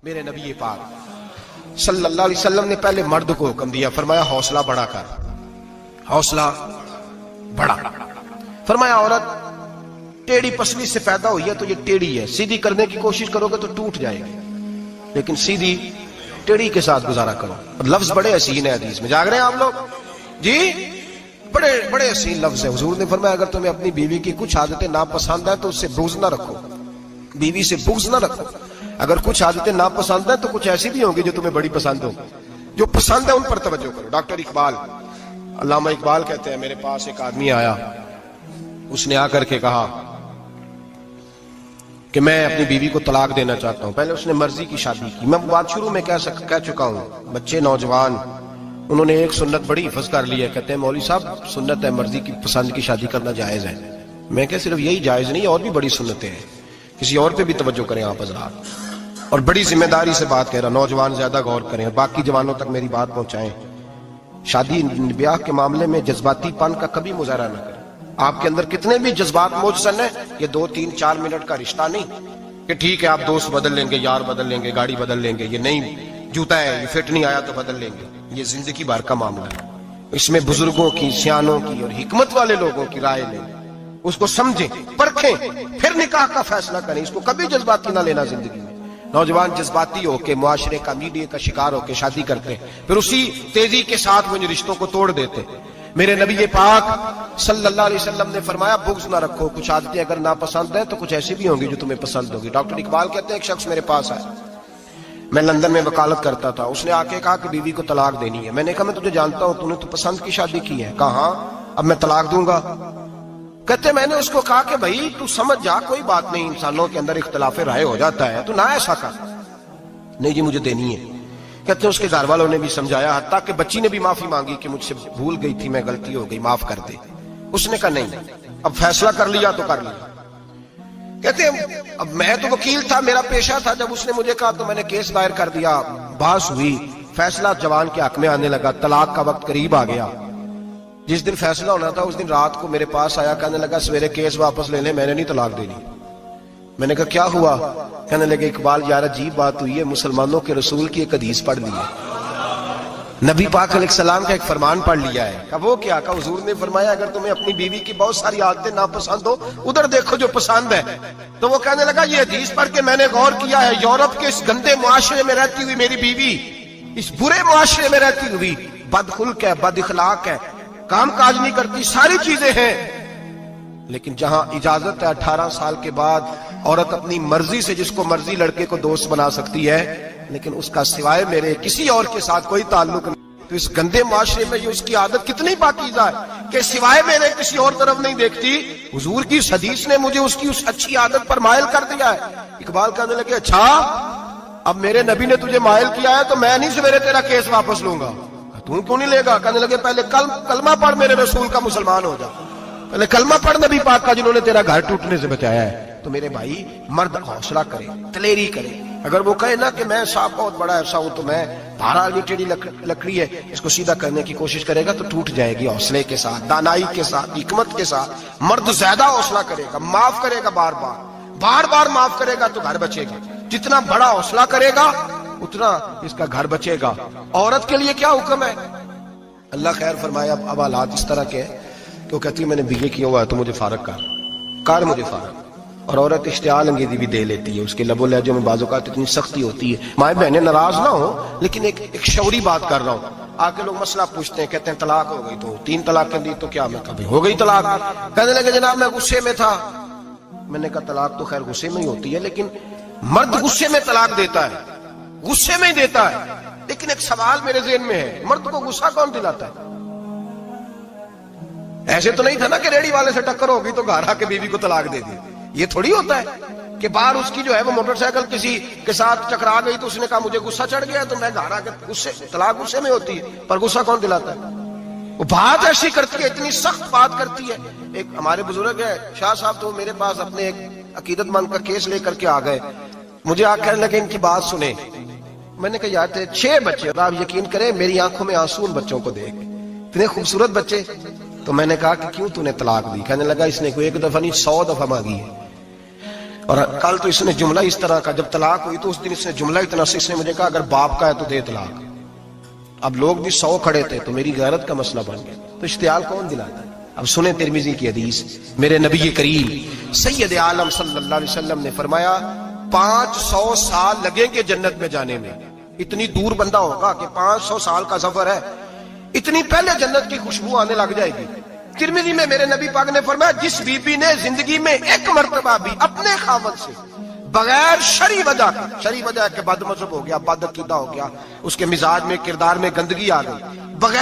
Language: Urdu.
میرے نبی پاک صلی اللہ علیہ وسلم نے پہلے مرد کو حکم دیا، فرمایا حوصلہ بڑا کر، حوصلہ بڑا۔ فرمایا عورت ٹیڑھی پسلی سے پیدا ہوئی ہے تو یہ ٹیڑھی ہے، سیدھی کرنے کی کوشش کرو گے تو ٹوٹ جائے گی، لیکن سیدھی ٹیڑھی کے ساتھ گزارا کرو۔ لفظ بڑے حسین ہیں حدیث میں، جاگ رہے ہیں آپ لوگ جی؟ بڑے بڑے حسین لفظ ہیں۔ حضور نے فرمایا اگر تمہیں اپنی بیوی کی کچھ عادتیں ناپسند ہیں تو اس سے بغض نہ رکھو، بیوی سے بغض نہ رکھو۔ اگر کچھ عادتیں ناپسند ہیں تو کچھ ایسی بھی ہوں گی جو تمہیں بڑی پسند ہوں، جو پسند ہے ان پر توجہ کرو۔ ڈاکٹر اقبال، علامہ اقبال کہتے ہیں میرے پاس ایک آدمی آیا، اس نے آ کر کے کہا کہ میں اپنی بیوی کو طلاق دینا چاہتا ہوں۔ پہلے اس نے مرضی کی شادی کی، میں بات شروع میں کہہ چکا ہوں، بچے نوجوان انہوں نے ایک سنت بڑی حفظ کر لی ہے، کہتے ہیں مولوی صاحب سنت ہے مرضی کی پسند کی شادی کرنا جائز ہے۔ میں کہ صرف یہی جائز نہیں، اور بھی بڑی سنتیں ہیں، کسی اور پہ بھی توجہ کریں آپ حضرات، اور بڑی ذمہ داری سے بات کہہ رہا، نوجوان زیادہ غور کریں اور باقی جوانوں تک میری بات پہنچائیں۔ شادی بیاہ کے معاملے میں جذباتی پن کا کبھی مظاہرہ نہ کریں۔ آپ کے اندر کتنے بھی جذبات موجود ہیں، یہ 2 3 4 منٹ کا رشتہ نہیں کہ ٹھیک ہے آپ دوست بدل لیں گے، یار بدل لیں گے، گاڑی بدل لیں گے، یہ نہیں جوتا ہے یہ فٹ نہیں آیا تو بدل لیں گے، یہ زندگی بھر کا معاملہ ہے۔ اس میں بزرگوں کی، سیانوں کی اور حکمت والے لوگوں کی رائے لیں، اس کو سمجھیں، پرکھیں، پھر نکاح کا فیصلہ کریں۔ اس کو کبھی جذباتی نہ لینا زندگی میں۔ نوجوان جذباتی ہو کے معاشرے کا، میڈیا کا شکار ہو کے شادی کرتے ہیں، پھر اسی تیزی کے ساتھ وہ رشتوں کو توڑ دیتے۔ میرے نبی پاک صلی اللہ علیہ وسلم نے فرمایا بغض نہ رکھو، کچھ عادتیں اگر ناپسند ہیں تو کچھ ایسی بھی ہوں گی جو تمہیں پسند ہوگی۔ ڈاکٹر اقبال کہتے ہیں ایک شخص میرے پاس آیا، میں لندن میں وکالت کرتا تھا، اس نے آ کے کہا کہ بیوی کو طلاق دینی ہے۔ میں نے کہا میں تجھے جانتا ہوں، تو نے تو پسند کی شادی کی ہے۔ کہا ہاں، اب میں طلاق دوں گا؟ کہتے میں نے اس کو کہا کہ بھائی تو سمجھ جا، کوئی بات نہیں، انسانوں کے اندر اختلاف رائے ہو جاتا ہے، تو نہ ایسا کر۔ نہیں جی مجھے دینی ہے۔ کہتے ہیں اس کے گھر والوں نے بھی سمجھایا، حتیٰ کہ بچی نے بھی معافی مانگی کہ مجھ سے بھول گئی تھی، میں غلطی ہو گئی، معاف کر دے۔ اس نے کہا نہیں، اب فیصلہ کر لیا تو کر لیا۔ کہتے ہیں اب میں تو وکیل تھا، میرا پیشہ تھا، جب اس نے مجھے کہا تو میں نے کیس دائر کر دیا، بحث ہوئی، فیصلہ جوان کے حق میں آنے لگا، طلاق کا وقت قریب آ گیا۔ جس دن فیصلہ ہونا تھا اس دن رات کو میرے پاس آیا، کہنے لگا سویرے کیس واپس لے لیں، میں نے نہیں طلاق دینی۔ میں نے کہا کیا ہوا؟ کہنے لگے اقبال یار عجیب بات ہوئی ہے، مسلمانوں کے رسول کی ایک حدیث پڑھ لی ہے، نبی پاک علیہ السلام کا ایک فرمان پڑھ لیا ہے۔ کہا وہ کیا؟ کہا حضور نے فرمایا اگر تمہیں اپنی بیوی کی بہت ساری عادتیں ناپسند ہو، ادھر دیکھو جو پسند ہے۔ تو وہ کہنے لگا یہ حدیث پڑھ کے میں نے غور کیا ہے، یورپ کے اس گندے معاشرے میں رہتی ہوئی میری بیوی، اس برے معاشرے میں رہتی ہوئی بد خلق ہے، بد اخلاق ہے، کام کاج نہیں کرتی، ساری چیزیں ہیں، لیکن جہاں اجازت ہے 18 سال کے بعد عورت اپنی مرضی سے جس کو مرضی لڑکے کو دوست بنا سکتی ہے، لیکن اس کا سوائے میرے کسی اور کے ساتھ کوئی تعلق نہیں۔ تو اس گندے معاشرے میں یہ اس کی عادت کتنی پاکیزہ ہے کہ سوائے میرے کسی اور طرف نہیں دیکھتی۔ حضور کی اس حدیث نے مجھے اس کی اس اچھی عادت پر مائل کر دیا ہے۔ اقبال کہنے لگے اچھا اب میرے نبی نے تجھے مائل کیا ہے تو میں نہیں سویرے تیرا کیس واپس لوں گا۔ تو کیوں نہیں لے گا؟ کہنے لگے پہلے کلمہ پڑھ میرے رسول کا، مسلمان ہو جا، پہلے کلمہ پڑھ نبی پاک کا جنہوں نے تیرا گھر ٹوٹنے سے بچایا ہے۔ تو میرے بھائی مرد حوصلہ کرے، دلیری کرے۔ اگر وہ کہے نا کہ میں صاحب بہت بڑا ایسا ہوں تو میں بہرحال یہ ٹیڑھی لکڑی ہے، اس کو سیدھا کرنے کی کوشش کرے گا تو ٹوٹ جائے گی۔ حوصلے کے ساتھ، دانائی کے ساتھ، حکمت کے ساتھ مرد زیادہ حوصلہ کرے گا، معاف کرے گا، بار بار معاف کرے گا تو گھر بچے گا۔ جتنا بڑا حوصلہ کرے گا اتنا اس کا گھر بچے گا۔ عورت کے لیے کیا حکم ہے؟ اللہ خیر فرمایا۔ اب حالات اس طرح کے کہ وہ کہتی ہے میں نے BA کیا ہوا ہے تو مجھے فارغ کر مجھے فارغ۔ اور عورت اشتعال انگیزی بھی دے لیتی ہے، اس کے لب و لہجوں میں بعض اوقات اتنی سختی ہوتی ہے۔ مائیں بہنیں ناراض نہ ہو، لیکن ایک شعوری بات کر رہا ہوں۔ آگے لوگ مسئلہ پوچھتے ہیں، کہتے ہیں طلاق ہو گئی تو 3 طلاق دی تو کیا؟ میں کبھی ہو گئی طلاق۔ کہنے لگے جناب میں غصے میں تھا۔ میں نے کہا طلاق تو خیر غصے میں ہی ہوتی ہے، لیکن مرد غصے میں طلاق دیتا ہے، غصے میں ہی دیتا ہے۔ لیکن ایک سوال میرے ذہن میں ہے، مرد کو غصہ کون دلاتا ہے؟ ایسے تو نہیں تھا نا کہ ریڑی والے سے ٹکر ہوگی تو گھر آ کے بیوی کو طلاق دے دی۔ یہ تھوڑی ہوتا ہے کہ باہر اس کی جو ہے وہ موٹر سائیکل کسی کے ساتھ ٹکرا گئی تو اس نے کہا مجھے غصہ چڑھ گیا تو میں گھر آ کے طلاق غصے میں ہوتی ہے، پر غصہ کون دلاتا ہے؟ وہ بات ایسی کرتی ہے، اتنی سخت بات کرتی ہے۔ ایک ہمارے بزرگ ہے شاہ صاحب، تو میرے پاس اپنے ایک عقیدت مند کا کیس لے کر کے آ گئے، مجھے آ کہنے لگے ان کی بات سنیں۔ میں نے کہا یار تھے 6 بچے، اور آپ یقین کریں میری آنکھوں میں آنسو ان بچوں کو دیکھ، اتنے خوبصورت بچے۔ تو میں نے کہا کہ کیوں تو نے طلاق دی؟ کہنے لگا اس نے کوئی 1 دفعہ نہیں 100 دفعہ مانگی ہے۔ اور کل تو اس نے جملہ اس طرح کا، جب طلاق ہوئی تو اس دن اس نے جملہ اتنا سے، اس نے مجھے کہا اگر باپ کا ہے تو دے طلاق۔ اب لوگ بھی 100 کھڑے تھے تو میری غیرت کا مسئلہ بن گیا، تو اشتعال کون دلاتا ہے؟ اب سنیں ترمذی کی حدیث، میرے نبی کریم سید عالم صلی اللہ علیہ وسلم نے فرمایا 500 سال لگیں گے جنت میں جانے میں۔ اتنی دور بندہ ہوگا کہ 500 سال کا سفر ہے، اتنی پہلے جنت کی خوشبو آنے لگ جائے گی۔ ترمذی میں میرے نبی پاک نے فرمایا جس بی بی نے زندگی میں ایک مرتبہ بھی اپنے خاوند سے بغیر شرعی وجہ کے، شرعی وجہ کہ بد مذہب ہو گیا، بد عقیدہ ہو گیا، اس کے مزاج میں کردار میں گندگی آ گئی، بغیر